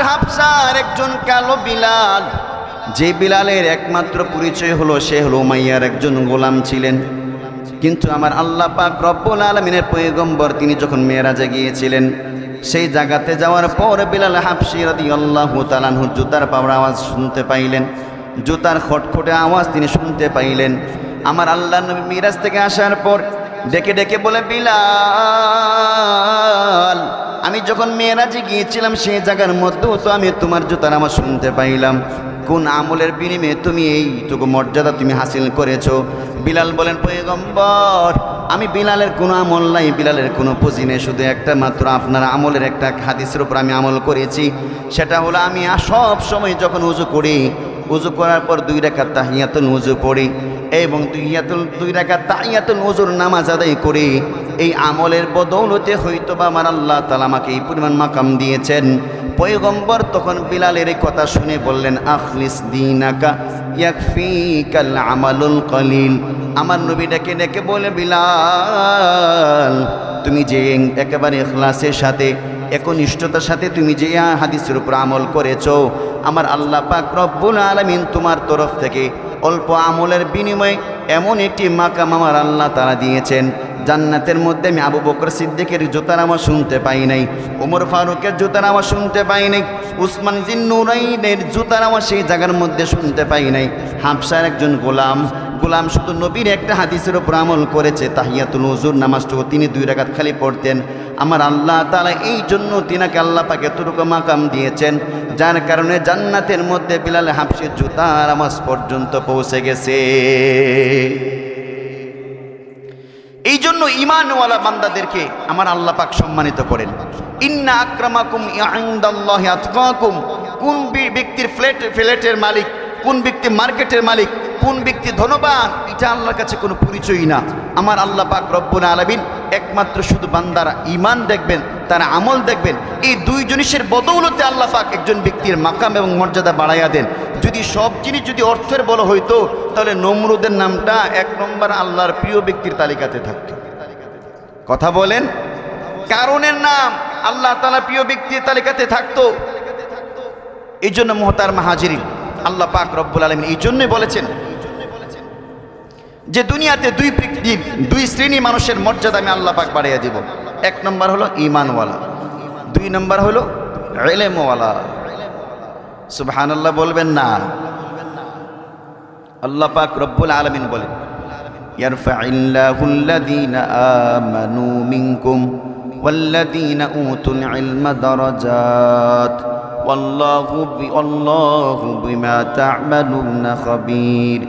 হাবশার একজন কালো বিলাল, যে বিলালের একমাত্র পরিচয় হলো সে হলো উমাইয়ার একজন গোলাম ছিলেন। কিন্তু আমার আল্লাহ পাক রব্বুল আলামিনের পয়গম্বর তিনি যখন মেরাজে গিয়েছিলেন, সেই জায়গাতে যাওয়ার পর বিলাল হাবশী রাদিয়াল্লাহু তাআলা আনহু জুতার পাওয়ার আওয়াজ শুনতে পাইলেন, জুতার খটখটে আওয়াজ তিনি শুনতে পাইলেন। আমার আল্লাহ নবী মিরাজ থেকে আসার পর ডেকে ডেকে বলে, বিলাল, আমি যখন মেরাজে গিয়েছিলাম সেই জায়গার মধ্যেও তো আমি তোমার জুতার আওয়াজ শুনতে পাইলাম। কোন আমলের বিনিময়ে তুমি এইটুকু মর্যাদা তুমি হাসিল করেছো? বিলাল বলেন, পয়গম্বর, আমি বিলালের কোনো আমল নাই, বিলালের কোনো পুঁজি নেই, শুধু একটা মাত্র আপনার আমলের একটা হাদিসের উপর আমি আমল করেছি। সেটা হলো আমি সব সময় যখন উযু করি, উযু করার পর 2 রাকাত তাহিয়াতুল উযু পড়ি এবং 2 রাকাত তাহিয়াতুল উযুর নামাজ আদায় করি। এই আমলের বদৌলতে হয়তোবা আমার আল্লাহ তাআলা আমাকে এই পরিমাণ মাকাম দিয়েছেন। পয়গম্বর তখন বিলালের এই কথা শুনে বললেন, আখলিস দীনাকা ইয়াকফিকাল আমালুল কলিল। আমার নবী ডেকে ডেকে বলে, বিলাল, তুমি যে একেবারে ইখলাসের সাথে একনিষ্ঠতার সাথে তুমি যে হাদিসের উপর আমল করেছো, আমার আল্লাহ পাক রব্বুল আলামিন তোমার তরফ থেকে অল্প আমলের বিনিময়ে এমন একটি মাকাম আমার আল্লাহ তাআলা দিয়েছেন। জান্নাতের মধ্যে আমি আবু বকর সিদ্দিকের জুতার আওয়াজ শুনতে পাই নাই, ওমর ফারুকের জুতার আওয়াজ শুনতে পাই নাই, উসমান জিন্নুরাইনের জুতার আওয়াজ সেই জায়গার মধ্যে শুনতে পাই নাই। হাবশার একজন গোলাম শুধু নবীর একটা হাদিসের উপর আমল করেছে, তাহিয়াতুল উযুর নামাজটুকু তিনি 2 রাকাত খালি পড়তেন। আমার আল্লাহ তাআলা এই জন্য তিনাকে আল্লাহ পাক এতটুকু মাকাম দিয়েছেন, যার কারণে জান্নাতের মধ্যে বিলাল হাবশীর জুতার আওয়াজ পর্যন্ত পৌঁছে গেছে। এই জন্য ঈমানওয়ালা বান্দাদেরকে আমার আল্লাহ পাক সম্মানিত করেন। ইন্না আকরামাকুম ইনদাল্লাহি আতকাকুম। কোন ব্যক্তির ফ্ল্যাটের মালিক, কোন ব্যক্তি মার্কেটের মালিক, কোন ব্যক্তি ধনবান, এটা আল্লাহর কাছে কোনো পরিচয়ই না। আমার আল্লাহ পাক রব্বুল আলামিন একমাত্র শুধু বান্দারা ঈমান দেখবেন, তার আমল দেখবেন। এই 2 জিনিসের বদৌলতে আল্লাহ পাক একজন ব্যক্তির মাকাম এবং মর্যাদা বাড়াইয়া দেন। যদি সব জিনিস যদি অর্থের বল হইতো, তাহলে নমরুদের নামটা 1 নম্বর আল্লাহর প্রিয় ব্যক্তির তালিকাতে থাকতো। কথা বলেন, কারণের নাম আল্লাহ তাআলা প্রিয় ব্যক্তির তালিকাতে থাকতো। এই জন্য মুহতারাম হাজিরিন, আল্লাহ পাক রব্বুল আলামিন এই জন্যই বলেছেন যে দুনিয়াতে 2 শ্রেণী মানুষের মর্যাদা আমি আল্লাহ পাক বাড়াইয়া দিব। 1 নম্বর হলো ঈমানওয়ালা, 2 নম্বর হলো ইলমওয়ালা। সুবহানাল্লাহ বলবেন না? আল্লাহ পাক রব্বুল আলামিন বলেন, ইয়ারফাইল্লাহুল্লাযীনা আমানু মিনকুম ওয়াল্লাযীনা উতুল ইলমা দারাজাত ওয়াল্লাহু বিমা তা'মালুনা খাবীর।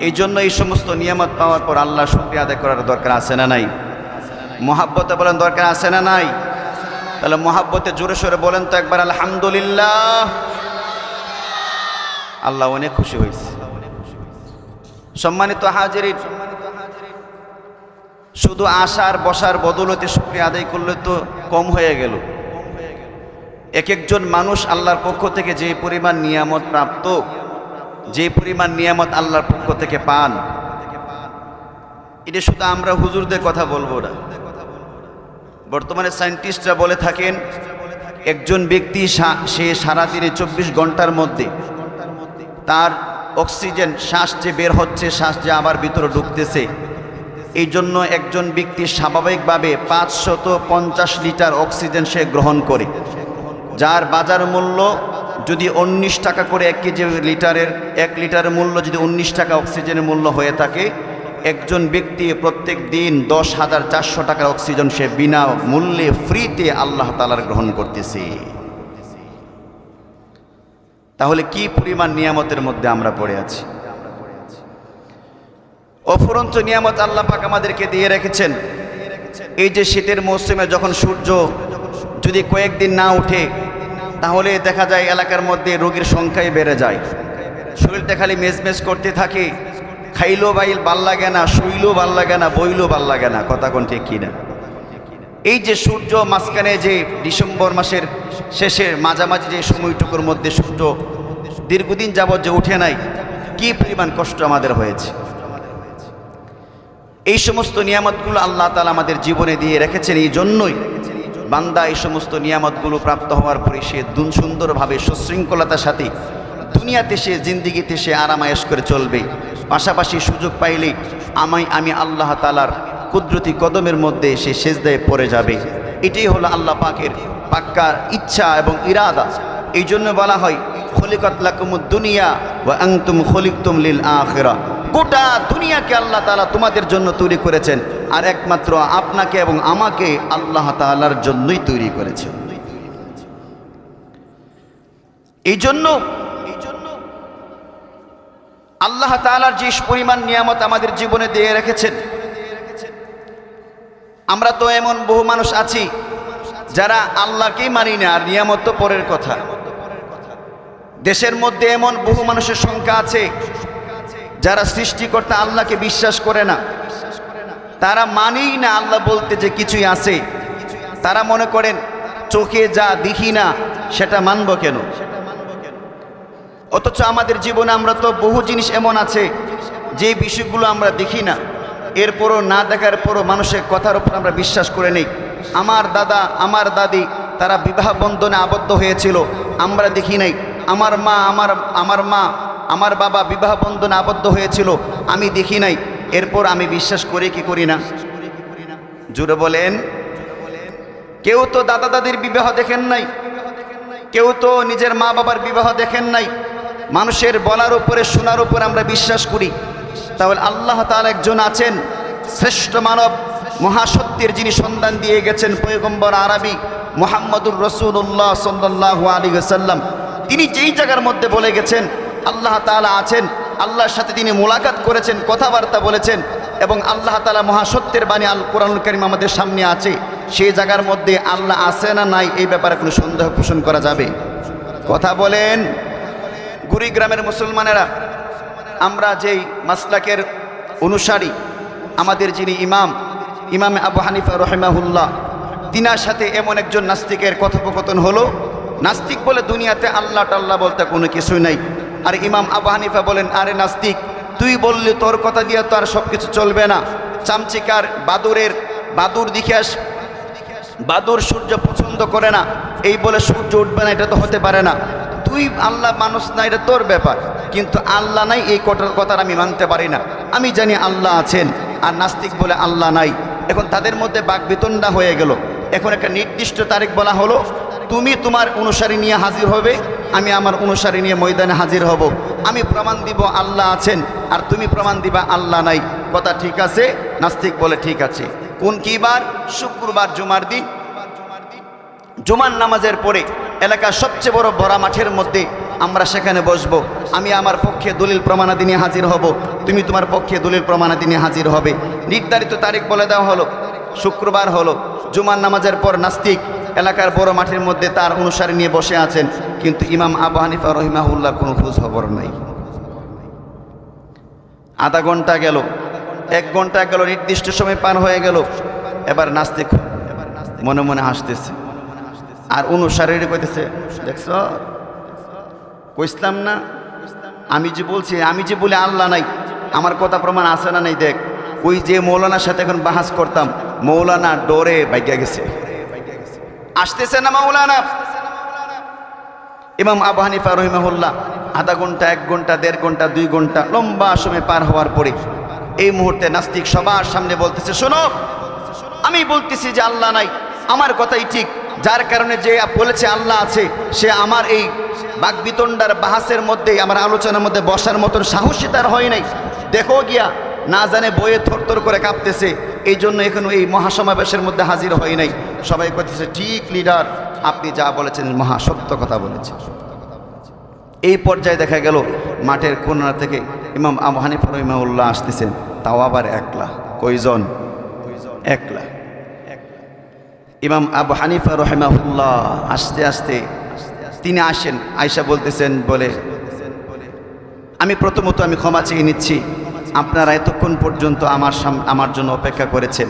এই জন্য এই সমস্ত নিয়ামত পাওয়ার পর আল্লাহ শুকরিয়া আদায় করার দরকার আছে না নাই? মুহাব্বতে বলেন দরকার আছে না নাই? তাহলে মুহাব্বতে জোরে সোরে বলেন তো একবার আলহামদুলিল্লাহ। আল্লাহ অনেক খুশি হয়েছে। সম্মানিত হাজিরিন, শুধু আসার বসার বদৌলতে শুকরিয়া আদায় করলে তো কম হয়ে গেল। এক একজন মানুষ আল্লাহর পক্ষ থেকে যে পরিমাণ নিয়ামত প্রাপ্ত, যে পরিমাণ নিয়ামত আল্লাহর পক্ষ থেকে পান, এটা শুধু আমরা হুজুরদের কথা বলবো না। বর্তমানে সায়েন্টিস্টরা বলে থাকেন, একজন ব্যক্তি সে সারাদিনে 24 ঘন্টার মধ্যে তার অক্সিজেন শ্বাস যে বের হচ্ছে, শ্বাস যে আবার ভিতরে ঢুকতেছে, এই জন্য একজন ব্যক্তি স্বাভাবিকভাবে 550 লিটার অক্সিজেন সে গ্রহণ করে, যার বাজার মূল্য যদি 19 টাকা করে 1 কেজি লিটারের 1 লিটারের মূল্য যদি 19 টাকা অক্সিজেনের মূল্য হয়ে থাকে, একজন ব্যক্তি প্রত্যেক দিন 10,400 টাকার অক্সিজেন সে বিনা মূল্যে ফ্রিতে আল্লাহ তাআলার গ্রহণ করতেছে। তাহলে কি পরিমাণ নিয়ামতের মধ্যে আমরা পড়ে আছি। অফুরন্ত নিয়ামত আল্লাহ পাক আমাদেরকে দিয়ে রেখেছেন। এই যে শীতের মৌসুমে যখন সূর্য যদি কয়েকদিন না ওঠে, তাহলে দেখা যায় এলাকার মধ্যে রোগীর সংখ্যাই বেড়ে যায়। শরীরটা খালি মেজমেজ করতে থাকে, খাইলেও ভাল লাগে না, শুইলেও ভাল লাগে না, বইলেও ভাল লাগে না। কথা কোন ঠিক কিনা? এই যে সূর্য মাঝখানে যে ডিসেম্বর মাসের শেষের মাঝামাঝি যে সময়টুকুর মধ্যে সূর্য দীর্ঘদিন যাবৎ যে উঠে নাই, কি পরিমাণ কষ্ট আমাদের হয়েছে। এই সমস্ত নিয়ামতগুলো আল্লাহ তাআলা আমাদের জীবনে দিয়ে রেখেছেন। এই জন্যই বান্দা এই সমস্ত নিয়ামতগুলো প্রাপ্ত হওয়ার পরে সে সুন্দরভাবে সুশৃঙ্খলতার সাথে দুনিয়াতে সে জিন্দিগিতে সে আরামায়েশ করে চলবে। পাশাপাশি সুযোগ পাইলে আমি আল্লাহ তাআলার কুদরতি কদমের মধ্যে সে সেজদায় পড়ে যাবে। এটাই হলো আল্লাহ পাকের পাক্কা ইচ্ছা এবং ইরাদা। এই জন্য বলা হয় খলিকাত লাকুমুদ দুনিয়া ওয়া আনতুম খলিকতুম লিল আখিরাহ। গোটা দুনিয়াকে আল্লাহ তাআলা তোমাদের জন্য তৈরি করেছেন, আর একমাত্র আপনাকে এবং আমাকে আল্লাহ তাআলার জন্যই তৈরি করেছেন। এই জন্য আল্লাহ তাআলার যে পরিমাণ নিয়ামত আমাদের জীবনে দিয়ে রেখেছেন, আমরা তো এমন বহু মানুষ আছি যারা আল্লাহকেই মানি না, আর নিয়ামত তো পরের কথা। দেশের মধ্যে এমন বহু মানুষের সংখ্যা আছে যারা সৃষ্টিকর্তা আল্লাহকে বিশ্বাস করে না, তারা মানেই না আল্লাহ বলতে যে কিছুই আছে। তারা মনে করেন চোখে যা দেখি না সেটা মানব কেন। অথচ আমাদের জীবনে আমরা তো বহু জিনিস এমন আছে যে বিষয়গুলো আমরা দেখি না, এরপরও না দেখার পরও মানুষের কথার উপর আমরা বিশ্বাস করে নেই। আমার দাদা আমার দাদি তারা বিবাহ বন্ধনে আবদ্ধ হয়েছিল, আমরা দেখি নাই। আমার মা আমার বাবা বিবাহ বন্ধনে আবদ্ধ হয়েছিল, আমি দেখি নাই। এরপর আমি বিশ্বাস করি কি করি না? জুড়ে বলেন। কেউ তো দাদা দাদির বিবাহ দেখেন নাই, কেউ তো নিজের মা বাবার বিবাহ দেখেন নাই। মানুষের বলার উপরে শোনার উপর আমরা বিশ্বাস করি। তাহলে আল্লাহ তাআলা একজন আছেন, শ্রেষ্ঠ মানব মহাসত্যের যিনি সন্ধান দিয়ে গেছেন পয়গম্বর আরবি মুহাম্মদুর রাসূলুল্লাহ সাল্লাল্লাহু আলাইহি ওয়াসাল্লাম। তিনি যেই জায়গার মধ্যে বলে গেছেন আল্লাহ তাআলা আছেন, আল্লাহর সাথে তিনি মোলাকাত করেছেন, কথাবার্তা বলেছেন, এবং আল্লাহ তাআলা মহাসত্যের বাণী আল কোরআনুল কারীম আমাদের সামনে আছে, সেই জায়গার মধ্যে আল্লাহ আছে না নাই এই ব্যাপারে কোনো সন্দেহ পোষণ করা যাবে? কথা বলেন। কুড়িগ্রামের মুসলমানেরা, আমরা যেই মাসলাকের অনুসারী, আমাদের যিনি ইমাম আবু হানিফা রহিমাহুল্লাহ, তিনার সাথে এমন একজন নাস্তিকের কথোপকথন হলো। নাস্তিক বলে দুনিয়াতে আল্লাহ টাল্লাহ বলতে কোনো কিছুই নাই। আর ইমাম আবু হানিফা বলেন, আরে নাস্তিক, তুই বললি তোর কথা দিয়ে তো আর সব কিছু চলবে না। চামচিকার বাদুর দেখে আস, বাদুর সূর্য পছন্দ করে না, এই বলে সূর্য উঠবে না, এটা তো হতে পারে না। তুই আল্লাহ মানুষ না, এটা তোর ব্যাপার, কিন্তু আল্লাহ নাই এই কথা আমি মানতে পারি না। আমি জানি আল্লাহ আছেন, আর নাস্তিক বলে আল্লাহ নাই। এখন তাদের মধ্যে বাকবিতণ্ডা হয়ে গেল। এখন একটা নির্দিষ্ট তারিখ বলা হলো, তুমি তোমার অনুসারী নিয়ে হাজির হবে, আমি আমার অনুসারী নিয়ে ময়দানে হাজির হব। আমি প্রমাণ দিব আল্লাহ আছেন, আর তুমি প্রমাণ দিবা আল্লাহ নাই। কথা ঠিক আছে? নাস্তিক বলে ঠিক আছে। কোন কি বার? শুক্রবার, জুমার দিন। জুমার নামাজের পরে এলাকার সবচেয়ে বড় বড়া মাঠের মধ্যে আমরা সেখানে বসবো। আমি আমার পক্ষে দলিল প্রমাণাদি নিয়ে হাজির হব, তুমি তোমার পক্ষে দলিল প্রমাণাদি নিয়ে হাজির হবে। নির্ধারিত তারিখ বলে দেওয়া হলো, শুক্রবার হলো। জুমার নামাজের পর নাস্তিক এলাকার বড় মাঠের মধ্যে তার অনুসারী নিয়ে বসে আছেন, কিন্তু ইমাম আবু হানিফা রহিমাহুল্লাহর কোনো খোঁজ খবর নাই। আধা ঘন্টা গেল, 1 ঘন্টা গেল, নির্দিষ্ট সময় পার হয়ে গেল। এবার নাস্তিক মনে মনে হাসতেছে, আর অনুসারীরা কইতেছে, দেখছ কইসলাম না, আমি যে বলি আল্লাহ নাই, আমার কথা প্রমাণ আছে না নাই? দেখ, ওই যে মৌলানার সাথে এখন বাহাস করতাম, মৌলানা ডরে বাইকা গেছে, আসতেছে না মৌলানা। ইমাম আবু হানিফা রহিমাহুল্লাহ আধা ঘন্টা, 1 ঘন্টা, 1.5 ঘন্টা, 2 ঘন্টা লম্বা সময় পার হওয়ার পরে এই মুহূর্তে নাস্তিক সবার সামনে বলতেছে, শোনো, আমি বলতেছি যে আল্লাহ নাই, আমার কথাই ঠিক। যার কারণে যে বলেছে আল্লাহ আছে, সে আমার এই বাকবিতণ্ডার বাহাসের মধ্যে, আমার আলোচনার মধ্যে বসার মতন সাহসী তার হয় নাই। দেখো গিয়া, না জানে বইয়ে থরথর করে কাঁপতেছে, এই জন্য এখনো এই মহাসমাবেশের মধ্যে হাজির হয় নাই। সবাই করতেছে, ঠিক লিডার, আপনি যা বলেছেন মহা সত্য কথা বলেছেন। এই পর্যায়ে দেখা গেল মাঠের কোণা থেকে ইমাম আবু হানিফা রহিমাহুল্লাহ আসতেছেন, তাও আবার একলা। কয়জন? একলা। ইমাম আবু হানিফা রহিমাহুল্লাহ আস্তে আস্তে তিনি আসেন, আয়েশা বলতেছেন, বলে আমি প্রথমত আমি ক্ষমা চেয়ে নিচ্ছি, আপনারা এতক্ষণ পর্যন্ত আমার জন্য অপেক্ষা করেছেন।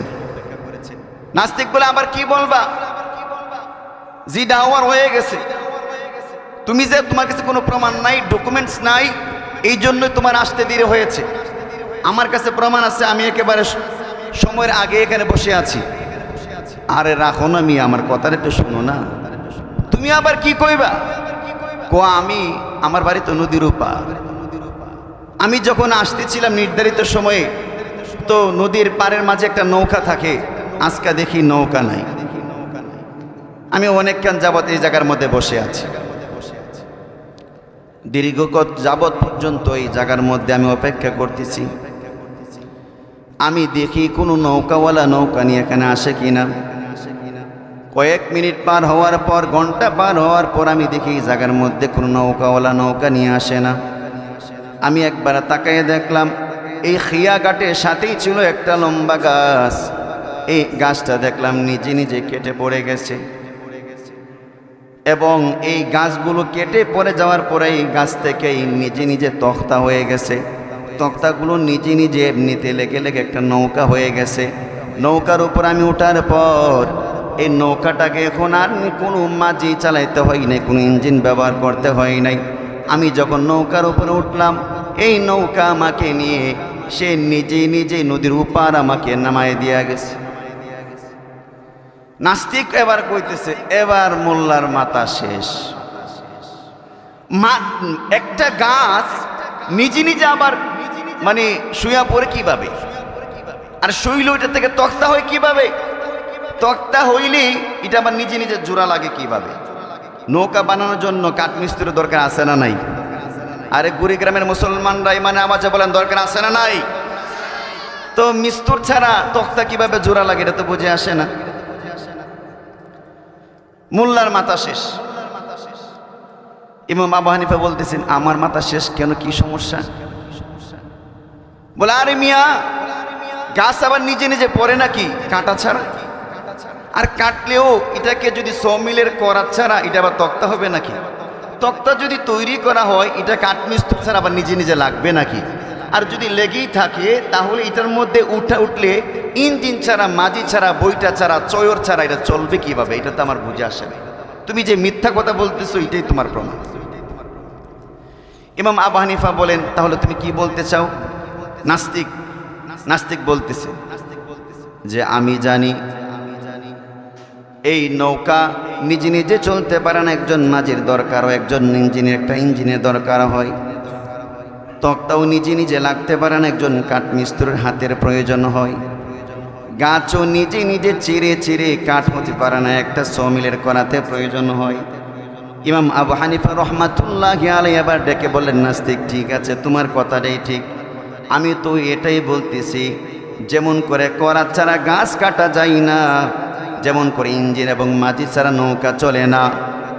নাস্তিক বলে, আবার কি বলবা? জি দাওয়ার হয়ে গেছে, তুমি যে তোমার কাছে কোনো প্রমাণ নাই, ডকুমেন্টস নাই, এই জন্যই তোমার আসতে দেরি হয়েছে। আমার কাছে প্রমাণ আছে, আমি একেবারে সময়ের আগে এখানে বসে আছি। আরে রাখো না মিয়া, আমার কথাটা একটু শোনো না। তুমি আবার কি কইবা? কো আমি, আমার বাড়ি তো নদীর ওপার। আমি যখন আসতেছিলাম নির্ধারিত সময়ে, তো নদীর পাড়ের মাঝে একটা নৌকা থাকে, আজকে দেখি নৌকা নাই। আমি অনেকক্ষণ যাবৎ এই জায়গার মধ্যে বসে আছি, দীর্ঘকাল যাবৎ পর্যন্ত এই জায়গার মধ্যে আমি অপেক্ষা করতেছি। আমি দেখি কোনো নৌকাওয়ালা নৌকা নিয়ে এখানে আসে কিনা। কয়েক মিনিট পার হওয়ার পর, ঘন্টা পার হওয়ার পর আমি দেখি এই জায়গার মধ্যে কোনো নৌকাওয়ালা নৌকা নিয়ে আসে না। আমি একবার তাকাইয়ে দেখলাম, এই খিয়া ঘাটের সাথেই ছিল একটা লম্বা গাছ। এই গাছটা দেখলাম নিজে নিজে কেটে পড়ে গেছে, এবং এই গাছগুলো কেটে পড়ে যাওয়ার পরে এই গাছ থেকেই নিজে নিজে তক্তা হয়ে গেছে। তক্তাগুলো নিজে নিজে এমনিতে লেগে লেগে একটা নৌকা হয়ে গেছে। নৌকার উপর আমি ওঠার পর এই নৌকাটাকে এখন আর কোনো মাঝি চালাইতে হয় নাই, কোনো ইঞ্জিন ব্যবহার করতে হয় নাই। আমি যখন নৌকার উপরে উঠলাম, এই নৌকা আমাকে নিয়ে সে নিজে নিজে নদীর উপার আমাকে নামায় দিয়া গেছে। নাস্তিক এবার কইতেছে, এবার মোল্লার মাথা শেষ। একটা গাছ নিজে নিজে আবার মানে শুয়া পড়ে কিভাবে, আর শুইল ওইটা থেকে তক্তা হয় কিভাবে? তক্তা হইলেই এটা আবার নিজে নিজে জোড়া লাগে কিভাবে? নৌকা বানানোর জন্য কাঠমিস্ত্রির দরকার আছে না নাই? আরে কুড়িগ্রামের মুসলমানরা মানে আওয়াজে বলেন দরকার আছে না নাই? তো মিস্তুর ছাড়া তক্তা কিভাবে জোড়া লাগে এটা তো বুঝে আসে না। মোল্লার মাথা শেষ। ইমাম আবু হানিফা বলতেছেন, আমার মাথা শেষ কেন, কি সমস্যা? বলে, আরে মিয়া, গাছ আবার নিজে নিজে পড়ে নাকি কাটা ছাড়া? আর কাটলেও এটাকে যদি সমিলের করা ছাড়া এটা আবার তক্তা হবে নাকি? তক্তা যদি তৈরি করা হয়, এটা কাঠমিস্ত্রি ছাড়া আবার নিজে নিজে লাগবে নাকি? আর যদি লেগেই থাকে তাহলে এটার মধ্যে উঠলে ইঞ্জিন ছাড়া, মাঝি ছাড়া, বইটা ছাড়া, চয়র ছাড়া এটা চলবে কিভাবে? এটা তো আমার বুঝে আসে না। তুমি যে মিথ্যা কথা বলতেছো এটাই তোমার প্রমাণ। ইমাম আবু হানিফা বলেন, তাহলে তুমি কি বলতে চাও? নাস্তিক বলতেছে যে আমি জানি এই নৌকা নিজে নিজে চলতে পারে না, একজন মাঝির দরকার হয়, একজন একটা ইঞ্জিনের দরকার হয়। তক্তাও নিজে নিজে লাগতে পারে না, একজন কাঠমিস্ত্রির হাতের প্রয়োজন হয়। গাছও নিজে নিজে চিরে চিরে কাঠ হতে পারে না, একটা সমিলের করাতে প্রয়োজন হয়। ইমাম আবু হানিফা রহমাতুল্লাহি আলাইহি আবার ডেকে বললেন, নাস্তিক ঠিক আছে, তোমার কথাটাই ঠিক। আমি তো এটাই বলতেছি, যেমন করে করাত ছাড়া গাছ কাটা যায় না, যেমন করে ইঞ্জিন এবং মাঝি ছাড়া নৌকা চলে না,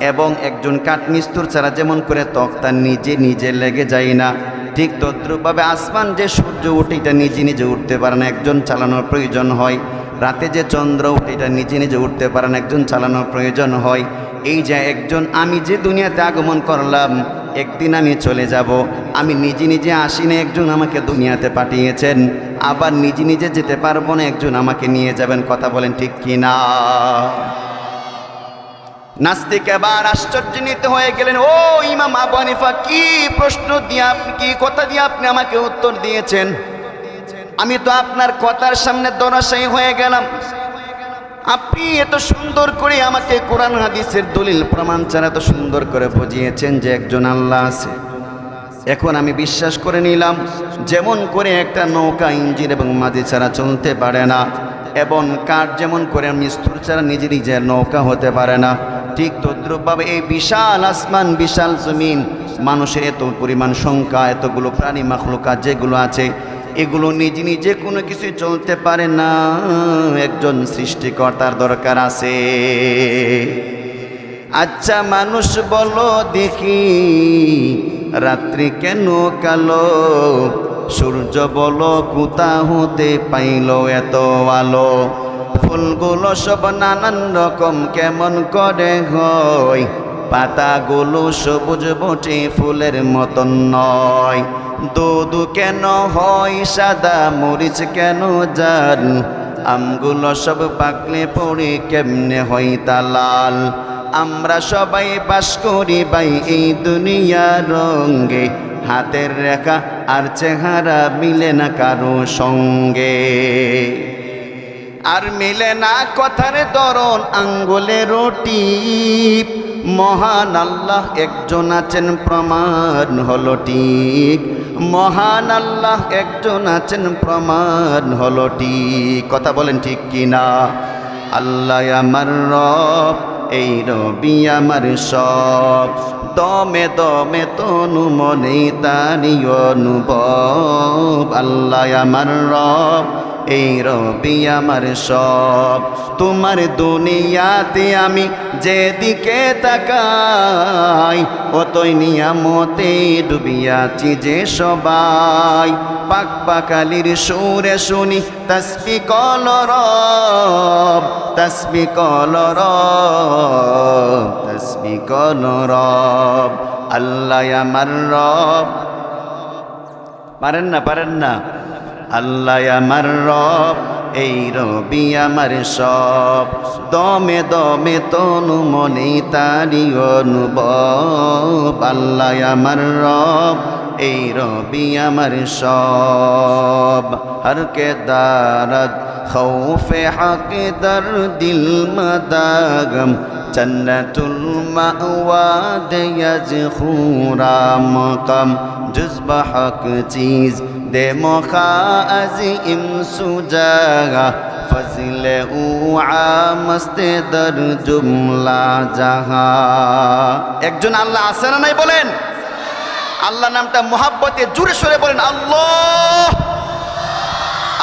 এবং একজন কাঠমিস্ত্রি ছাড়া যেমন করে তক্তা নিজে নিজে লেগে যায় না, ঠিক তদ্রূপভাবে আসমান যে সূর্য উঠে এটা নিজে নিজে উঠতে পারে না, একজন চালানোর প্রয়োজন হয়। রাতে যে চন্দ্র উঠে এটা নিজে নিজে উঠতে পারে না, একজন চালানোর প্রয়োজন হয়। এই যে একজন, আমি যে দুনিয়াতে আগমন করলাম, একদিন আমি চলে যাব, আমি নিজে নিজে আসি না, একজন আমাকে দুনিয়াতে পাঠিয়েছেন। আবার নিজে নিজে যেতে পারবো না, একজন আমাকে নিয়ে যাবেন। কথা বলেন ঠিক কিনা? নাস্তিক এবার আশ্চর্যান্বিত হয়ে গেলেন, ও ইমাম আবু হানিফা, কি প্রশ্ন দিয়ে আপনি, কি কথা দিয়ে আপনি আমাকে উত্তর দিয়েছেন? আমি তো আপনার কথার সামনে ধরাশায়ী হয়ে গেলাম। আপনি এত সুন্দর করে আমাকে কোরআন হাদিসের দলিল প্রমাণ ছাড়া এত সুন্দর করে বুঝিয়েছেন যে একজন আল্লাহ আছে। এখন আমি বিশ্বাস করে নিলাম, যেমন করে একটা নৌকা ইঞ্জিন এবং মাঝি ছাড়া চলতে পারে না, এবং কাঠ যেমন করে মিস্ত্রি ছাড়া নিজে নিজের নৌকা হতে পারে না, ঠিক তদ্রূপভাবে এই বিশাল আসমান, বিশাল জমিন, মানুষের এত পরিমাণ সংখ্যা, এতগুলো প্রাণী মাখলুকাত যেগুলো আছে, এগুলো নিজে নিজে কোনো কিছুই চলতে পারে না, একজন সৃষ্টিকর্তার দরকার আছে। আচ্ছা মানুষ বলো দেখি, রাত্রি কেন কালো? সূর্য বলো কোথা হতে পাইল এত আলো? ফুলগুলো সব নানান রকম কেমন করে হয়? পাতাগুলো সবুজ বটে, ফুলের মতন নয়। দুধ কেন হয় সাদা, মরিচ কেন জাল? আমগুলো সব পাকলে পড়ে কেমনে হয় তা লাল? আমরা সবাই বাস করি ভাই এই দুনিয়ার রঙ্গে, হাতের রেখা আর চেহারা মিলে না কারো সঙ্গে। আর মেলে না কথার ধরন আঙ্গুলের টিপ। মহান আল্লাহ একজন আছেন প্রমাণ হলো ঠিক, মহান আল্লাহ একজন আছেন প্রমাণ হলো ঠিক। কথা বলেন ঠিক কিনা? আল্লাহ আমার রব, এই রবি আমার সব, দমে দমে তনু মনে তারি অনুভব। আল্লাহ আমার রব, এই রবি আমার সব। তোমার দুনিয়াতে আমি যেদিকে তাকাই, অতই নিয়ামতে ডুবিয়াছি যে সবাই। পাক পাকালির সুরে শুনি তসবিহ কল রব, তসবিহ কল রব, তসবিহ কল রব। আল্লাহ আমার রব, পারেন না পারেন না? আল্লাহ আমার রব, এই রবি আমার সব, দমে দমে তনু মনে তারি অনুভব। আল্লাহ আমার রব, এই রবি আমার সব। হর কে দারদ খৌফে হক দর দিল মদাগম, জন্নতুল মাওয়া দেয়াজ খুরা মকাম। জুজব হক চিজ দে মোখা আজিম সুজাগা, ফজলে উ আমস্তে দর জুমলা জাহা। একজন আল্লাহ আছে না নাই বলেন? আল্লাহ নামটা মোহাব্বতে জোরে সোরে বলেন আল্লাহ।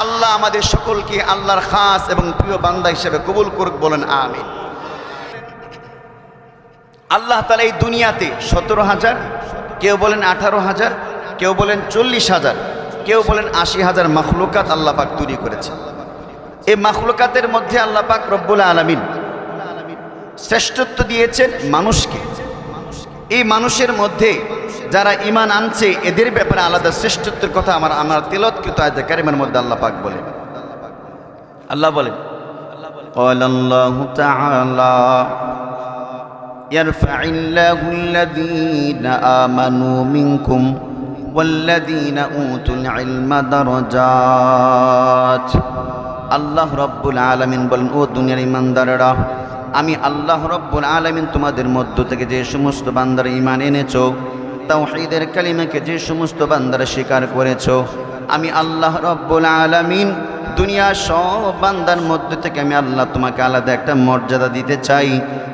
আল্লাহ আমাদের সকলকে আল্লাহর খাস এবং প্রিয় বান্দা হিসেবে কবুল করুক, বলেন আমিন। আল্লাহ তাআলা এই দুনিয়াতে 17,000, কেউ বলেন 18,000, কেউ বলেন 40,000, কেউ বলেন 80,000 মাখলুকাত আল্লাহ পাক তৈরি করেছে। এই মাখলুকাতের মধ্যে আল্লাহ পাক রব্বুল আলামিন শ্রেষ্ঠত্ব দিয়েছেন মানুষকে। এই মানুষের মধ্যে যারা ঈমান আনছে এদের ব্যাপারে আলাদা শ্রেষ্ঠত্বের কথা আমার তিলাওয়াতকৃত আয়াতে কারিমার মধ্যে আল্লাহ পাক বলেন। আল্লাহ বলেন, ক্বালাল্লাহু তাআলা ইয়ারফা'িল্লাহু আল্লাযীনা আমানু মিনকুম ওয়াল্লাযীনা উতুল ইলমা দারাজাত। আল্লাহ রব্বুল আলামিন বলেন, ও দুনিয়ার ঈমানদাররা, আমি আল্লাহ রব্বুল আলামিন তোমাদের মধ্য থেকে যে সমস্ত বান্দারা ঈমান এনেছো, তাওহীদের কালিমাকে যে সমস্ত বান্দারা স্বীকার করেছো, আমি আল্লাহ রব্বুল আলামিন দুনিয়ার সব বান্দার মধ্যে থেকে আমি আল্লাহ তোমাকে আলাদা একটা মর্যাদা দিতে চাই।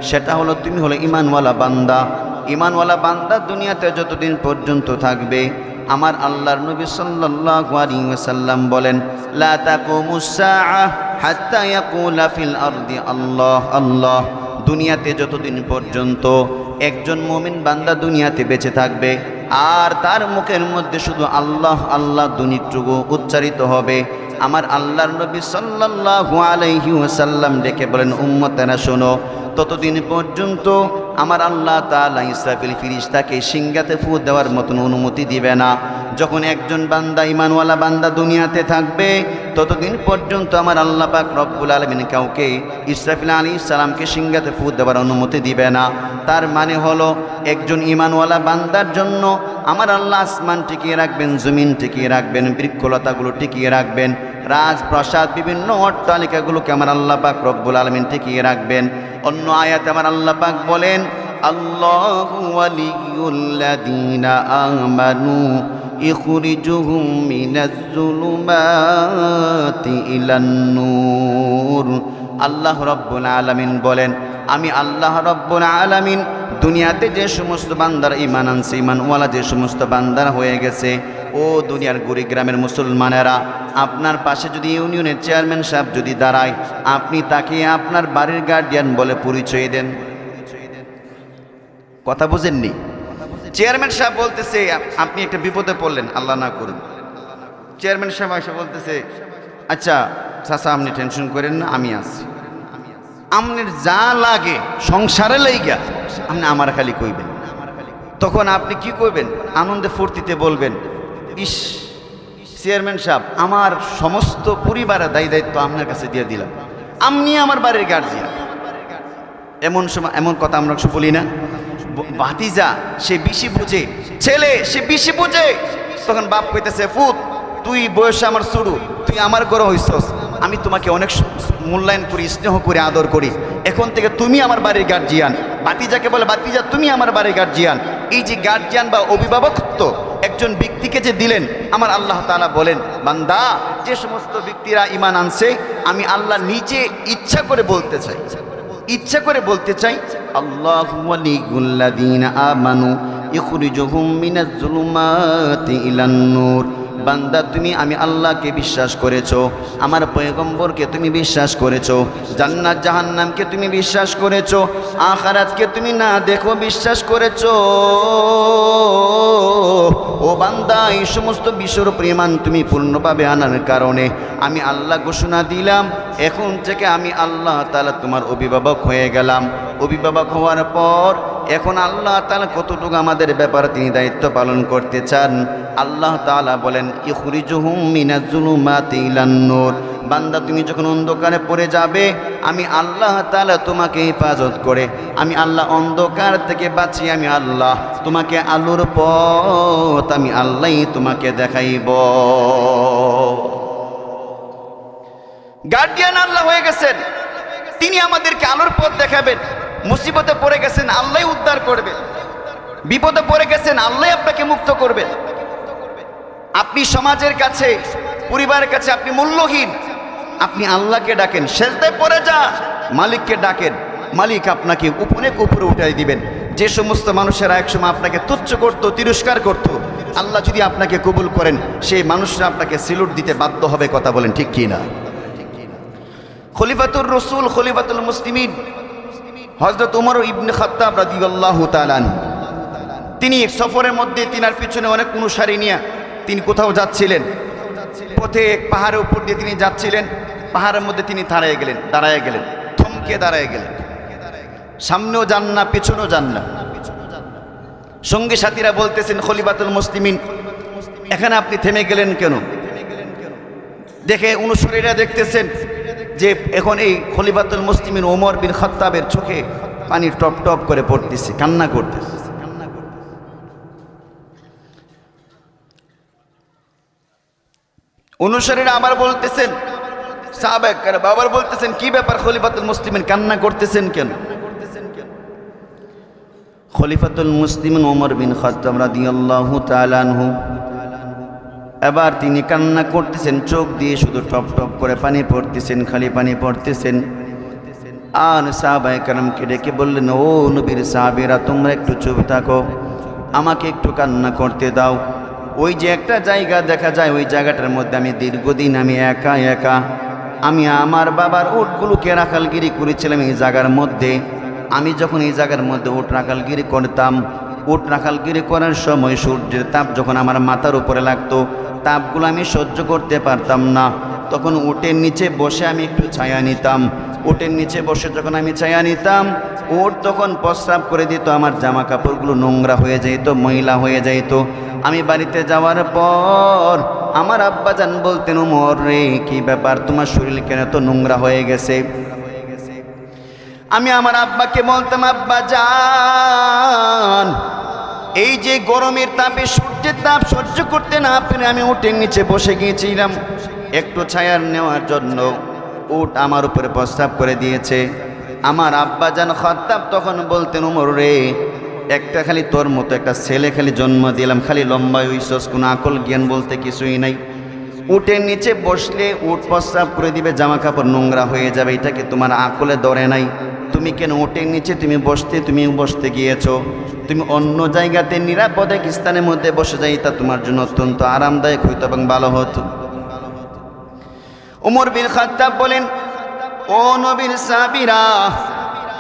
সেটা হলো তুমি হলো ঈমানওয়ালা বান্দা। ঈমানওয়ালা বান্দা দুনিয়াতে যতদিন পর্যন্ত থাকবে, আমার আল্লাহর নবী সাল্লাল্লাহু আলাইহি ওয়াসাল্লাম বলেন, লা তাকুমুস সাআহ হাত্তা ইয়াকুলা ফিল আরদি আল্লাহ আল্লাহ। দুনিয়াতে যতদিন পর্যন্ত একজন মুমিন বান্দা দুনিয়াতে বেঁচে থাকবে আর তার মুখের মধ্যে শুধু আল্লাহ আল্লাহ দুনিটুকু উচ্চারিত হবে, আমার আল্লাহর নবী সাল্লাল্লাহু আলাইহি ওয়াসাল্লাম ডেকে বলেন, উম্মতেরা শোনো, ততদিন পর্যন্ত আমার আল্লাহ তাআলা ইসরাফিল ফেরেশতাকে সিংহাতে ফু দেওয়ার মতন অনুমতি দিবে না। যখন একজন বান্দা ঈমানওয়ালা বান্দা দুনিয়াতে থাকবে, ততদিন পর্যন্ত আমার আল্লাহ পাক রব্বুল আলামিন কাউকে ইসরাফিল আলাইহিস সালামকে সিংহাতে ফু দেওয়ার অনুমতি দিবে না। তার মানে হলো একজন ঈমানওয়ালা বান্দার জন্য আমার আল্লাহ আসমান টিকিয়ে রাখবেন, জমিন টিকিয়ে রাখবেন, বৃক্ষলতাগুলো টিকিয়ে রাখবেন, রাজপ্রাসাদ বিভিন্ন অট্টালিকাগুলোকে আমার আল্লাহ পাক রব্বুল আলামিন টিকিয়ে রাখবেন। অন্য আয়াতে আমার আল্লাহ পাক বলেন, আল্লাহু ওয়ালিয়ুল্লাযীনা আমানু ইখরিজুহুম মিনাজ যুলুমাতি ইলান নূর। আল্লাহ রব্বুল আলামিন বলেন, আমি আল্লাহ রব্বুল আলামিন দুনিয়াতে যে সমস্ত বান্দারা ঈমান আনছে, ঈমানওয়ালা যে সমস্ত বান্দারা হয়ে গেছে, ও দুনিয়ার কুড়িগ্রামের মুসলমানেরা, আপনার পাশে যদি ইউনিয়নের চেয়ারম্যান সাহেব যদি দাঁড়ায়, আপনি তাকে আপনার বাড়ির গার্ডিয়ান বলে পরিচয় দেন। কথা বুঝেননি? চেয়ারম্যান সাহেব বলতেছে আপনি একটা বিপদে পড়লেন, আল্লাহ না করুন, চেয়ারম্যান সাহেব এসে বলতেছে, আচ্ছা চাচা আপনি টেনশন করেন না, আমি আছি, আপনার যা লাগে সংসারে লাইগা আপনি আমার খালি কইবেন। তখন আপনি কি করবেন? আনন্দে ফুর্তিতে বলবেন, ইস চেয়ারম্যান সাহেব, আমার সমস্ত পরিবারের দায়িত্ব আপনার কাছে দিয়ে দিলাম, আপনি আমার বাড়ির গার্জিয়ান। এমন সময় এমন কথা আমরা বলি না? ভাতিজা সে বেশি বুঝে, ছেলে সে বেশি বুঝে। তখন বাপ কইতেছে, ফুত তুই বয়সে আমার শুরু, তুই আমার গড় হইছস, আমি তোমাকে অনেক মূল্যায়ন করি, স্নেহ করি, আদর করি। এখন থেকে তুমি আমার বাড়ির গার্জিয়ান। বাতিজাকে বলে বাতিজা তুমি আমার বাড়ির গার্জিয়ান। এই যে গার্জিয়ান বা অভিভাবকত্ব একজন ব্যক্তিকে যে দিলেন, আমার আল্লাহ তাআলা বলেন, বান্দা যে সমস্ত ব্যক্তিরা ঈমান আনছে, আমি আল্লাহ নিজে ইচ্ছা করে বলতে চাই আল্লাহু ওয়ালিয়ুল্লাযীনা আমানু ইখরিজুহুম মিনাজ যুলুমাতি ইলান নূর। বান্দা তুমি আমি আল্লাহকে বিশ্বাস করেছো, আমার পয়গম্বরকে তুমি বিশ্বাস করেছো, জান্নাত জাহান্নামকে তুমি বিশ্বাস করেছো, আখিরাতকে তুমি না দেখো বিশ্বাস করেছো। ও বান্দা এই সমস্ত বিষয়ের প্রেমান তুমি পূর্ণভাবে আনার কারণে আমি আল্লাহ ঘোষণা দিলাম, এখন থেকে আমি আল্লাহ তাআলা তোমার অভিভাবক হয়ে গেলাম। অভিভাবক হওয়ার পর এখন আল্লাহ তাআলা কতটুকু আমাদের ব্যাপারে তিনি দায়িত্ব পালন করতে চান। আল্লাহ তাআলা বলেন ইখরিজুহুম মিনাজ যুলুমাতি ইলান নূর। বান্দা তুমি যখন অন্ধকারে পড়ে যাবে, আমি আল্লাহ তাআলা তোমাকে হেফাজত করে, আমি আল্লাহ অন্ধকার থেকে বাঁচিয়ে আমি আল্লাহ তোমাকে আলোর পথ আমি আল্লাহই তোমাকে দেখাইব। গার্ডিয়ান আল্লাহ হয়ে গেছেন, তিনি আমাদেরকে আলোর পথ দেখাবেন। মুসিবতে পড়ে গেছেন, আল্লাহই উদ্ধার করবেন। বিপদে পড়ে গেছেন, আল্লাহই আপনাকে মুক্ত করবেন। আপনি সমাজের কাছে, পরিবারের কাছে আপনি মূল্যহীন, আপনি আল্লাহকে ডাকেন, সেজদায় পড়ে যা, মালিককে ডাকেন, মালিক আপনাকে অনেক উপরে উঠাই দিবেন। যে সমস্ত মানুষেরা একসময় আপনাকে তুচ্ছ করত, তিরস্কার করত, আল্লাহ যদি আপনাকে কবুল করেন, সেই মানুষরা আপনাকে সিলুট দিতে বাধ্য হবে। কথা বলেন ঠিক কি না? খলিফাতুর রাসূল, খলিফাতুল মুসলিমিন হযরত ওমর ইবনে খাত্তাব রাদিয়াল্লাহু তাআলা আনহু, তিনি এক সফরের মধ্যে তিনার পিছনে অনেক অনুসারী নিয়ে তিনি কোথাও যাচ্ছিলেন। পথে এক পাহাড়ের উপর দিয়ে তিনি যাচ্ছিলেন, পাহাড়ের মধ্যে তিনি দাঁড়ায় গেলেন, থমকে দাঁড়ায় গেলেন। সামনেও যান না, পেছনেও যান না। সঙ্গী সাথীরা বলতেছেন, খলিফাতুল মুসলিমিন এখানে আপনি থেমে গেলেন কেন? দেখে অনুসারীরা দেখতেছেন যে এখন এই খলিফাতুল মুসলিমিন ওমর বিন খাত্তাবের চোখে পানি টপ টপ করে পড়তেছে, কান্না করতেছে। অনুসারীরা আবার বলতেছেন, সাহাবায়ে কেরাম আবার বলতেছেন, কি ব্যাপার খলিফাতুল মুসলিমিন কান্না করতেছেন কেন? খলিফাতুল মুসলিমিন ওমর বিন খাত্তাব রাদিয়াল্লাহু তাআলা আনহু এবার তিনি কান্না করতেছেন, চোখ দিয়ে শুধু টপ টপ করে পানি পড়তেছেন, খালি পানি পড়তেছেন। আর সাহাবায়ে কেরামকে ডেকে বললেন, ও নবীর সাহাবীরা, তোমরা একটু চুপ থাকো, আমাকে একটু কান্না করতে দাও। ওই যে একটা জায়গা দেখা যায়, ওই জায়গাটার মধ্যে আমি দীর্ঘদিন আমি একা আমি আমার বাবার উটগুলোকে রাখালগিরি করেছিলাম এই জায়গার মধ্যে। আমি যখন এই জায়গার মধ্যে উট রাখালগিরি করতাম, উট রাখালগিরি করার সময় সূর্যের তাপ যখন আমার মাথার উপরে লাগতো, তাপগুলো আমি সহ্য করতে পারতাম না। তখন উটের নিচে বসে আমি একটু ছায়া নিতাম। উটের নিচে বসে যখন আমি ছায়া নিতাম, উট তখন প্রস্রাব করে দিত, আমার জামা কাপড়গুলো নোংরা হয়ে যেত, ময়লা হয়ে যেত। আমি বাড়িতে যাওয়ার পর আমার আব্বাজান বলতেন, ওমর রে, কি ব্যাপার, তোমার শরীর কেন এত নোংরা হয়ে গেছে? আমি আমার আব্বাকে বলতাম, আব্বা জান, এই যে গরমের তাপে, সূর্যের তাপ সহ্য করতে না পেরে আমি উটের নিচে বসে গিয়েছিলাম একটু ছায়ার নেওয়ার জন্য, উট আমার উপরে প্রস্রাব করে দিয়েছে। আমার আব্বাজান খাত্তাব তখন বলতেন, ওমর রে, একটা খালি তোর মতো একটা ছেলে খালি জন্ম দিলাম, খালি লম্বা হইছস, কোনো আকল জ্ঞান বলতে কিছুই নাই। উটের নিচে বসলে উট প্রস্রাব করে দিবে, জামা কাপড় নোংরা হয়ে যাবে, এটাকে তোমার আকলে ধরে নাই? তুমি কেন উটের নিচে তুমি বসতে গিয়েছো? তুমি অন্য জায়গাতে নিরাপদে স্থানের মধ্যে বসে যাই, তা তোমার জন্য অত্যন্ত আরামদায়ক হইতো এবং ভালো হতো। ওমর বিন খাত্তাব বলেন, ও নবীর সাহাবীরা,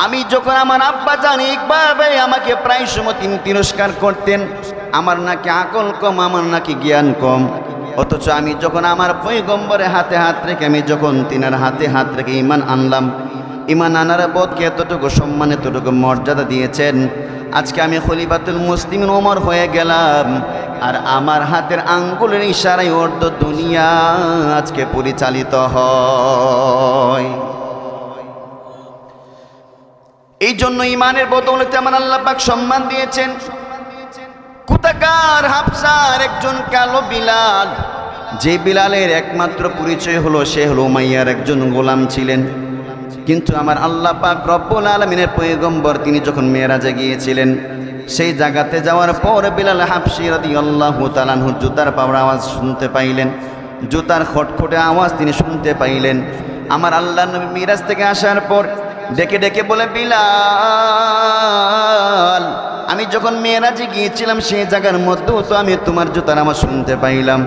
আমি যখন আমার আব্বা জানি একভাবে আমাকে প্রায় সময় তিনি তিরস্কার করতেন, আমার নাকি আকল কম, আমার নাকি জ্ঞান কম। অথচ আমি যখন আমার পয়গম্বরের হাতে হাত রেখে, আমি যখন তিনার হাতে হাত রেখে ঈমান আনলাম, ঈমান আনার বোধকে এতটুকু সম্মান, এতটুকু মর্যাদা দিয়েছেন। আজকে আমি খলিফাতুল মুসলিমিন ওমর হয়ে গেলাম, আর আমার হাতের আঙ্গুলের ইশারায় অর্ধ দুনিয়া আজকে পরিচালিত হয়। এই জন্য ঈমানের বদৌলতে আমার আল্লাহ পাক সম্মান দিয়েছেন। কুতাকার হাফসার একজন কালো বিলাল, যে বিলালের একমাত্র পরিচয় হলো সে হলো উমাইয়ার একজন গোলাম ছিলেন। কিন্তু আমার আল্লাহ পাক রব্বুল আলামিনের পয়গম্বর তিনি যখন মেরাজে গিয়েছিলেন, সেই জায়গাতে যাওয়ার পর বিলাল হাবশী রাদিয়াল্লাহু তাআলা আনহু জুতার পাওয়ার আওয়াজ শুনতে পাইলেন, জুতার খটখটে আওয়াজ তিনি শুনতে পাইলেন। আমার আল্লাহ নবী মিরাজ থেকে আসার পর ডেকে ডেকে বলে, বিলাল, আমি যখন মেরাজে গিয়েছিলাম সেই জায়গার মধ্যেও তো আমি তোমার জুতার আওয়াজ শুনতে পাইলাম।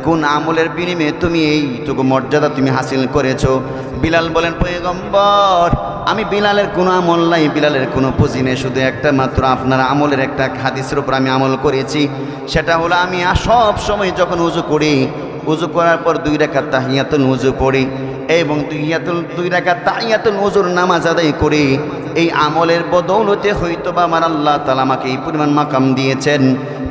কোন আমলের বিনিময়ে তুমি এইটুকু মর্যাদা তুমি হাসিল করেছো? বিলাল বলেন, পয়গম্বর, আমি বিলালের কোনো আমল নাই, বিলালের কোনো পুঁজি নেই, শুধু একটা মাত্র আপনার আমলের একটা হাদিসের উপর আমি আমল করেছি। সেটা হলো আমি সব সময় যখন উযু করি, উযু করার পর 2 রাকাত তাহিয়াতুল উযু পড়ি এবং 2 রাকাত তাহিয়াতুল উযুর নামাজ আদায় করি। এই আমলের বদৌলতে হয়তোবা আমার আল্লাহ তাআলা আমাকে এই পরিমাণ মাকাম দিয়েছেন।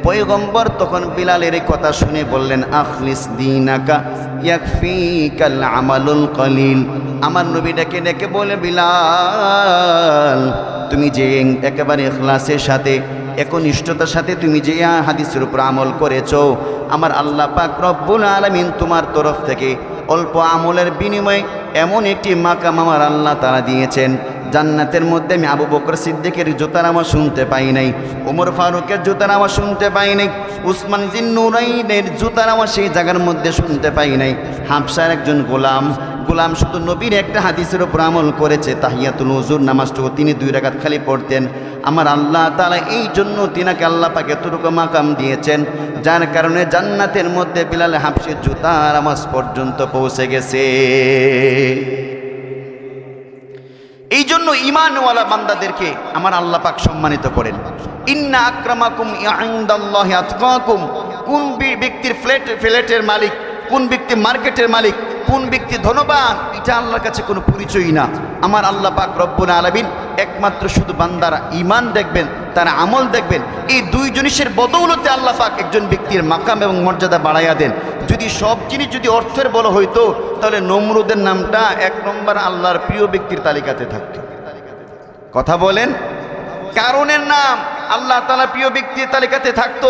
পয়গম্বর তখন বিলালের এই কথা শুনে বললেন, আখলিস দীনাকা ইয়াকফিকাল আমালুল কলিল। আমার নবী ডেকে ডেকে বলে, বিলাল, তুমি যে একেবারে ইখলাসের সাথে একনিষ্ঠতার সাথে তুমি যে হাদিসের উপর আমল করেছো, আমার আল্লাহ পাক রব্বুল আলামিন তোমার তরফ থেকে অল্প আমলের বিনিময়ে এমন একটি মাকাম আমার আল্লাহ তাআলা দিয়েছেন। জান্নাতের মধ্যে আমি আবু বকর সিদ্দিকের জুতার আওয়াজ শুনতে পাই নাই, ওমর ফারুকের জুতার আওয়াজ শুনতে পাই নাই, উসমান জিন্নুরাইনের জুতার আওয়াজ সেই জায়গার মধ্যে শুনতে পাই নাই। হাবশার একজন গোলাম শুধু নবীর একটা হাদিসের উপর আমল করেছে, তাহিয়াতুল উযুর নামাজটুকু তিনি 2 রাকাত খালি পড়তেন। আমার আল্লাহ তাআলা এই জন্য তিনাকে আল্লাহ পাক এতটুকু মাকাম দিয়েছেন, যার কারণে জান্নাতের মধ্যে বিলাল হাবশীর জুতার আওয়াজ পর্যন্ত পৌঁছে গেছে। এই জন্য ঈমানওয়ালা বান্দাদেরকে আমার আল্লাহ পাক সম্মানিত করেন। ইন্না আকরামাকুম ইনদাল্লাহি আতকাকুম। কোন ব্যক্তির ফ্ল্যাটের মালিক, কোন ব্যক্তি মার্কেটের মালিক, কোন ব্যক্তি ধনবান, এটা আল্লাহর কাছে কোনো পরিচয়ই না। আমার আল্লাহ পাক রব্বুল আলামিন একমাত্র শুধু বান্দারা ঈমান দেখবেন, তারা আমল দেখবেন। এই 2 জিনিসের বদৌলতে আল্লাহ পাক একজন ব্যক্তির মাকাম এবং মর্যাদা বাড়াইয়া দেন। যদি সব জিনিস যদি অর্থের বল হইতো, তাহলে নমরুদের নামটা 1 নম্বর আল্লাহর প্রিয় ব্যক্তির তালিকাতে থাকতো। কথা বলেন, কারণের নাম আল্লাহ তাআলা প্রিয় ব্যক্তির তালিকাতে থাকতো।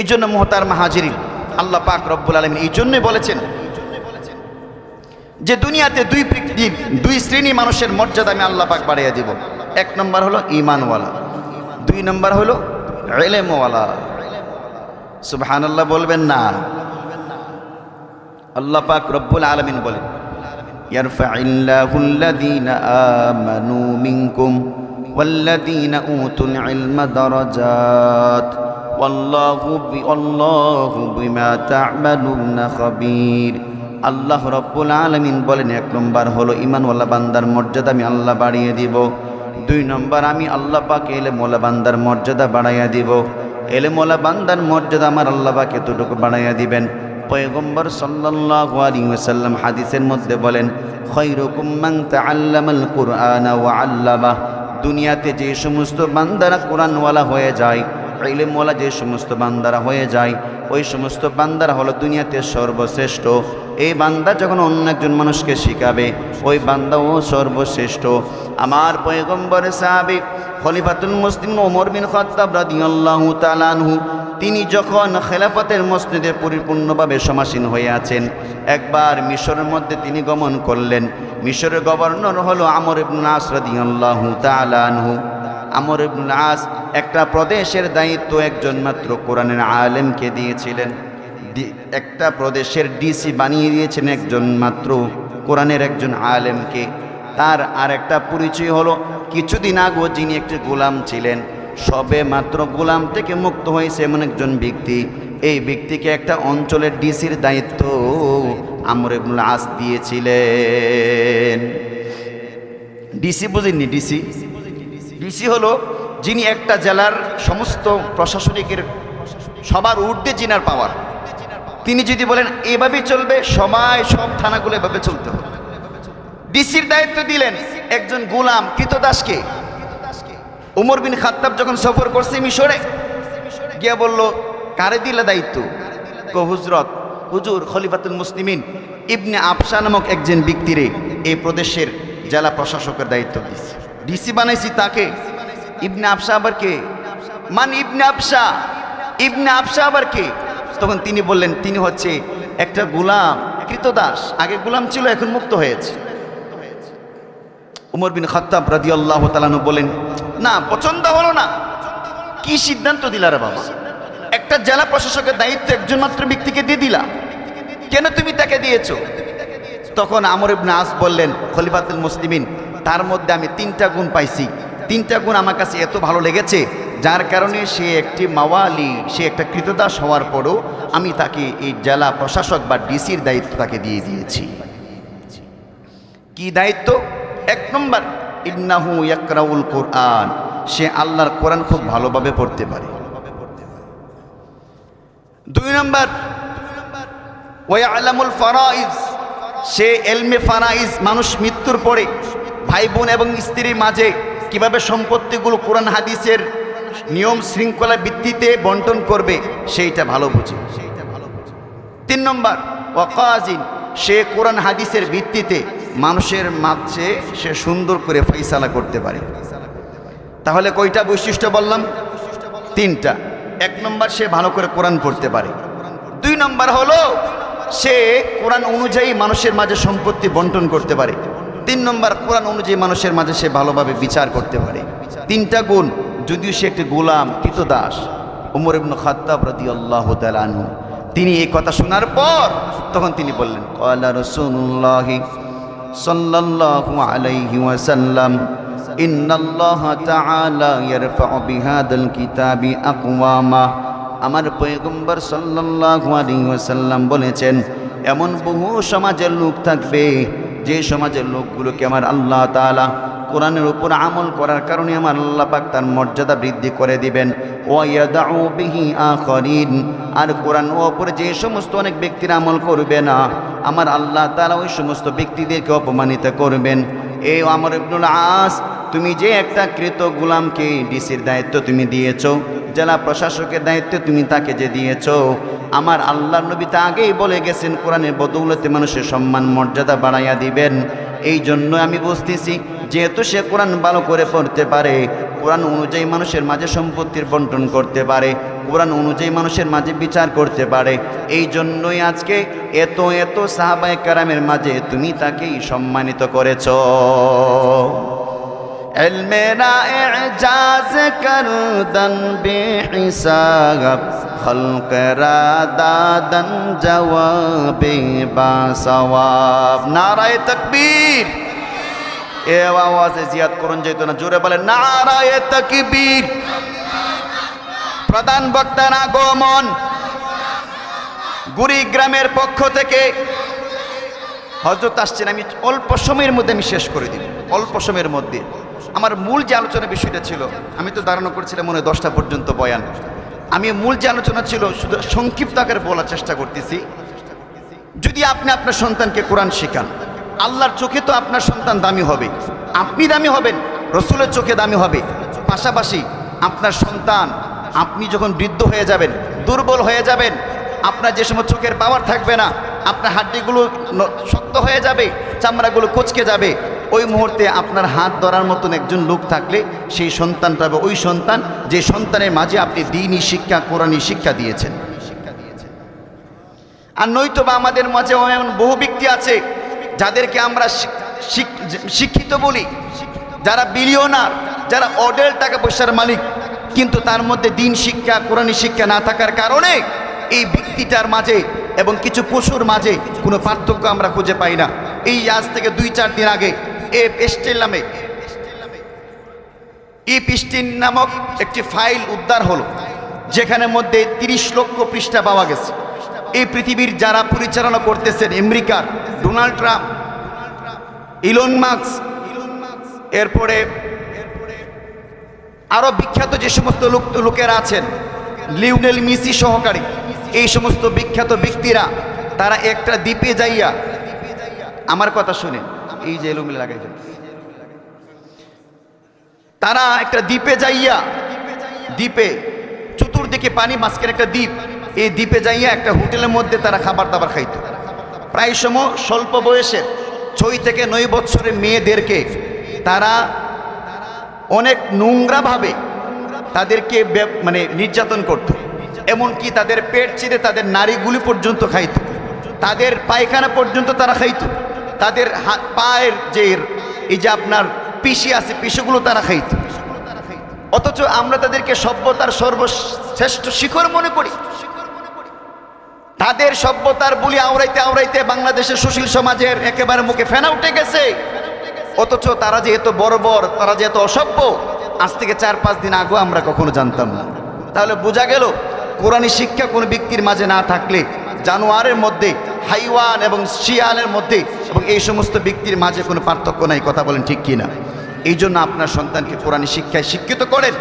এই জন্য মুহতারাম হাজিরিন, আল্লাহ পাক রব্বুল আলামিন এই জন্যই বলেছেন যে দুনিয়াতে 2 শ্রেণী মানুষের মর্যাদা আমি আল্লাহ পাক বাড়াইয়া দিব। 1 নম্বর হলো ঈমানওয়ালা, 2 নম্বর হলো ইলমওয়ালা। সুবহানাল্লাহ বলবেন না? আল্লাহ পাক রব্বুল আলামিন বলেন, ইয়ারফাইল্লাহুল্লাযীনা আমানু মিনকুম ওয়াল্লাযীনা উতুল ইলমা দারাজাত ওয়াল্লাহু বিমা তা'মালুনা খাবীর। আল্লাহ রব্বুল আলামিন বলেন, 1 নম্বর হলো ঈমানওয়ালা বান্দার মর্যাদা আমি আল্লাহ বাড়িয়ে দিব। 2 নম্বর আমি আল্লাহ পাক ইলমওয়ালা বান্দার মর্যাদা বাড়াইয়া দিব। ইলমওয়ালা বান্দার মর্যাদা আমার আল্লাহ পাক এতটুকু বাড়াইয়া দিবেন। পয়গম্বর সাল্লাল্লাহু আলাইহি ওয়াসাল্লাম হাদিসের মধ্যে বলেন, খায়রুকুম মান তাআল্লামাল কুরআনা ওয়া আল্লামা। দুনিয়াতে যে সমস্ত বান্দারা কোরআনওয়ালা হয়ে যায়, ইলমওয়ালা যে সমস্ত বান্দারা হয়ে যায়, ওই সমস্ত বান্দারা হলো দুনিয়াতে সর্বশ্রেষ্ঠ। এই বান্দা যখন অন্য একজন মানুষকে শিখাবে, ওই বান্দাও সর্বশ্রেষ্ঠ। আমার পয়গম্বরের সাহাবী খলিফাতুল মুসলিমিন ওমর বিন খাত্তাব রাদিয়াল্লাহু তাআলা আনহু, তিনি যখন খেলাফতের মসনদে পরিপূর্ণভাবে সমাসীন হয়ে আছেন, একবার মিশরের মধ্যে তিনি গমন করলেন। মিশরের গভর্নর হলো আমর ইবনুল আস রাদিয়াল্লাহু তাআলা আনহু। আমর ইবনুল আস একটা প্রদেশের দায়িত্ব একজন মাত্র কোরআনের আলেমকে দিয়েছিলেন। একটা প্রদেশের ডিসি বানিয়ে দিয়েছেন একজন মাত্র কোরআনের একজন আলেমকে। তার আর একটা পরিচয় হলো, কিছুদিন আগে যিনি একটি গোলাম ছিলেন, সবে মাত্র গোলাম থেকে মুক্ত হয়েছে এমন একজন ব্যক্তি, এই ব্যক্তিকে একটা অঞ্চলের ডিসির দায়িত্ব আমর ইবনুল আস দিয়েছিলেন। ডিসি বুঝেননি? ডিসি হলো যিনি একটা জেলার সমস্ত প্রশাসনিকের সবার ঊর্ধ্বে যিনার পাওয়ার। তিনি যদি বলেন এভাবে চলবে, সব থানাগুলো এভাবে চলতে হবে। ডিসির দায়িত্ব দিলেন একজন গোলাম কৃতদাসকে। উমর বিন খাত্তাব যখন সফর করছে মিশরে, গিয়া বলল, কারে দিলে দায়িত্ব? হুজুর খলিফাতুল মুসলিমিন ইবনে আবসা নামক একজন ব্যক্তিরে এই প্রদেশের জেলা প্রশাসকের দায়িত্ব দিচ্ছে। ডিসি বানাইছি তাকে। ইবনে আবসা আবার কে? মান ইবনে আবসা? ইবনে আবসা আবার কে? তখন তিনি বললেন তিনি হচ্ছে একটা গোলাম, কৃতদাস, আগে গোলাম ছিল এখন মুক্ত হয়েছে। উমর বিন খাত্তাব রাদিয়াল্লাহু তাআলা আনহু বলেন, না পছন্দ হলো না। কি সিদ্ধান্ত দিলা রে বাবা? একটা জেলা প্রশাসকের দায়িত্ব একজন মাত্র ব্যক্তিকে দিয়ে দিলা, কেন তুমি তাকে দিয়েছো? তখন আমর ইবনে আস বললেন, খলিফাতুল মুসলিমিন, তার মধ্যে আমি 3টা গুণ পাইছি। 3টা গুণ আমার কাছে এত ভালো লেগেছে, যার কারণে সে একটি মাওয়ালি, সে একটা কৃতদাস হওয়ার পরও আমি তাকে এই জেলা প্রশাসক বা ডিসির দায়িত্ব তাকে দিয়ে দিয়েছি। কি দায়িত্ব? 1 নম্বর, ইন্নাহু ইয়াকরাউল কোরআন, সে আল্লাহর কোরআন খুব ভালোভাবে পড়তে পারে। 2 নম্বর, ওয়ায়ালামুল ফারাইজ, সে এলমে ফারাইজ, মানুষ মৃত্যুর পরে ভাই বোন এবং স্ত্রীর মাঝে কিভাবে সম্পত্তিগুলো কোরআন হাদিসের নিয়ম শৃঙ্খলা ভিত্তিতে বন্টন করবে সেইটা ভালো বুঝে। 3 নম্বর, ওয়াকাজিন, সে কোরআন হাদিসের ভিত্তিতে মানুষের মাঝে সে সুন্দর করে ফয়সালা করতে পারে। তাহলে কয়টা বৈশিষ্ট্য বললাম? 3টা। 1 নম্বর, সে ভালো করে কোরআন পড়তে পারে। 2 নম্বর হলো সে কোরআন অনুযায়ী মানুষের মাঝে সম্পত্তি বন্টন করতে পারে। 3 নম্বর, কোরআন অনুযায়ী মানুষের মাঝে সে ভালোভাবে বিচার করতে পারে। 3টা গুণ, যদিও সে একটি গোলাম, কৃতদাস। উমর ইবনে খাত্তাব রাদিয়াল্লাহু তাআলা আনহু তিনি এই কথা শোনার পর তখন তিনি বললেন, ক্বালা রাসূলুল্লাহি সাল্লাল্লাহু আলাইহি ওয়াসাল্লাম, ইন্নাল্লাহা তাআলা ইয়ারফা'ু বিহাদাল কিতাবি আকওয়ামা। আমার পয়গম্বর সাল্লাল্লাহু আলাইহি ওয়াসাল্লাম বলেছেন, এমন বহু সমাজের লোক থাকবে যে সমাজের লোকগুলোকে আমার আল্লাহ তাআলা কোরআনের উপর আমল করার কারণে আমার আল্লাহ পাক তার মর্যাদা বৃদ্ধি করে দিবেন। ওয়া ইয়াদউ বিহি আখারিন, আর কোরআন উপরে যে সমস্ত অনেক ব্যক্তিরা আমল করবে না, আমার আল্লাহ তাআলা ওই সমস্ত ব্যক্তিদেরকে অপমানিত করবেন। এই আমর ইবনুল আস, তুমি যে একটা কৃত গোলামকে ডিসির দায়িত্ব তুমি দিয়েছো, জেলা প্রশাসকের দায়িত্ব তুমি তাকে যে দিয়েছো, আমার আল্লাহর নবী তা আগেই বলে গেছেন কোরআনের বদৌলতে মানুষের সম্মান মর্যাদা বাড়াইয়া দিবেন। এই জন্য আমি বুঝতেছি যেহেতু সে কোরআন ভালো করে পড়তে পারে, কোরআন অনুযায়ী মানুষের মাঝে সম্পত্তির বন্টন করতে পারে, কোরআন অনুযায়ী মানুষের মাঝে বিচার করতে পারে, এই জন্যই আজকে এত এত সাহাবায়ে কেরামের মাঝে তুমি তাকেই সম্মানিত করেছ। ইলমেরা ইজাজ করদন বেহিসাব, খলকরা দাদন জওয়াবে বাসওয়াব। নারায়ে তাকবীর। এ আওয়াজে জিয়াদ করুন যেত না, জোরে বলেন নারায়ে তাকবীর। প্রধান বক্তার আগমন। গুড়িগ্রামের পক্ষ থেকে হযরত আসছেন। আমি অল্প সময়ের মধ্যে আমি শেষ করে দিব, অল্প সময়ের মধ্যে। আমার মূল যে আলোচনার বিষয়টা ছিল, আমি তো ধারণা করছিলাম মনে হয় 10টা পর্যন্ত বয়ান। আমি মূল যে আলোচনা ছিল শুধু সংক্ষিপ্ত আকারে বলার চেষ্টা করতেছি। যদি আপনি আপনার সন্তানকে কোরআন শেখান, আল্লাহর চোখে তো আপনার সন্তান দামি হবে, আপনি দামি হবেন, রসুলের চোখে দামি হবে। পাশাপাশি আপনার সন্তান, আপনি যখন বৃদ্ধ হয়ে যাবেন, দুর্বল হয়ে যাবেন, আপনার যে সময় চোখের পাওয়ার থাকবে না, আপনার হাড্ডিগুলো শক্ত হয়ে যাবে, চামড়াগুলো কুঁচকে যাবে, ওই মুহূর্তে আপনার হাত ধরার মতন একজন লোক থাকলে সেই সন্তানটা হবে ওই সন্তান যে সন্তানের মাঝে আপনি দ্বীনি শিক্ষা, কোরআনী শিক্ষা দিয়েছেন। আর নয়তো বা আমাদের মাঝে এমন বহু ব্যক্তি আছে যাদেরকে আমরা শিক্ষিত বলি, যারা বিলিয়নার, যারা অডেল টাকা পয়সার মালিক, কিন্তু তার মধ্যে দ্বীন শিক্ষা, কোরআনী শিক্ষা না থাকার কারণে এই ব্যক্তিটার মাঝে এবং কিছু পশুর মাঝে কোনো পার্থক্য আমরা খুঁজে পাই না। এই আজ থেকে 2-4 দিন আগে পিস্টিন নামক একটি ফাইল উদ্ধার হলো, যেখানে মধ্যে 30 লক্ষ পৃষ্ঠা পাওয়া গেছে। এই পৃথিবীর যারা পরিচালনা করতেছেন, আমেরিকার ডোনাল্ড ট্রাম্প, ইলন মাস্ক, এরপরে আরো বিখ্যাত যে সমস্ত লোকেরা আছেন, লিওনেল মেসি সহকারী, এই সমস্ত বিখ্যাত ব্যক্তিরা তারা একটা দ্বীপে যাইয়া, আমার কথা শুনেন, এই যে এলোমেলো লাগাই, তারা একটা দ্বীপে যাইয়া, দ্বীপে চতুর্দিকে পানি, মাঝখানে একটা দ্বীপ, এই দ্বীপে যাইয়া একটা হোটেলের মধ্যে তারা খাবার দাবার খাইত। প্রায় সময় স্বল্প বয়সের 6 থেকে 9 বছরের মেয়েদেরকে তারা অনেক নোংরাভাবে তাদেরকে মানে নির্যাতন করত। এমনকি তাদের পেট চিরে তাদের নাড়িগুলি পর্যন্ত খাইত, তাদের পায়খানা পর্যন্ত তারা খাইত, তাদের পায়ের যে এই যে আপনার পিসি আছে পিসিগুলো তারা খাইত। অথচ আমরা তাদেরকে সভ্যতার সর্বশ্রেষ্ঠ শিখর মনে করি। তাদের সভ্যতার বুলি আওড়াইতে আওড়াইতে বাংলাদেশের সুশীল সমাজের একেবারে মুখে ফেনা উঠে গেছে। অথচ তারা যে এত বর্বর, তারা যে এত অসভ্য, আজ থেকে 4-5 দিন আগেও আমরা কখনো জানতাম না। তাহলে বোঝা গেল কোরআনী শিক্ষা কোনো ব্যক্তির মাঝে না থাকলে জানোয়ারের মধ্যে, হাইওয়ান এবং শিয়ালের মধ্যে এবং এই সমস্ত ব্যক্তির মাঝে কোনো পার্থক্য নাই। কথা বলেন ঠিক কি না? এই জন্য আপনার সন্তানকে কোরআনী শিক্ষায় শিক্ষিত করেন।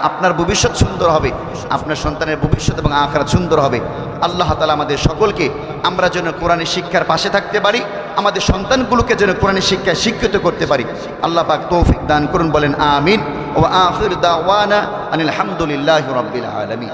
আপনার ভবিষ্যৎ সুন্দর হবে, আপনার সন্তানের ভবিষ্যৎ এবং আখিরাত সুন্দর হবে। আল্লাহ তাআলা আমাদের সকলকে আমরা যেন কোরআনী শিক্ষার পাশে থাকতে পারি, আমাদের সন্তানগুলোকে যেন কোরআনী শিক্ষায় শিক্ষিত করতে পারি। আল্লাহ পাক তৌফিক দান করুন, বলেন আমিন। ওয়া আখির দাওয়ানা আনিল হামদুলিল্লাহি রাব্বিল আলামিন।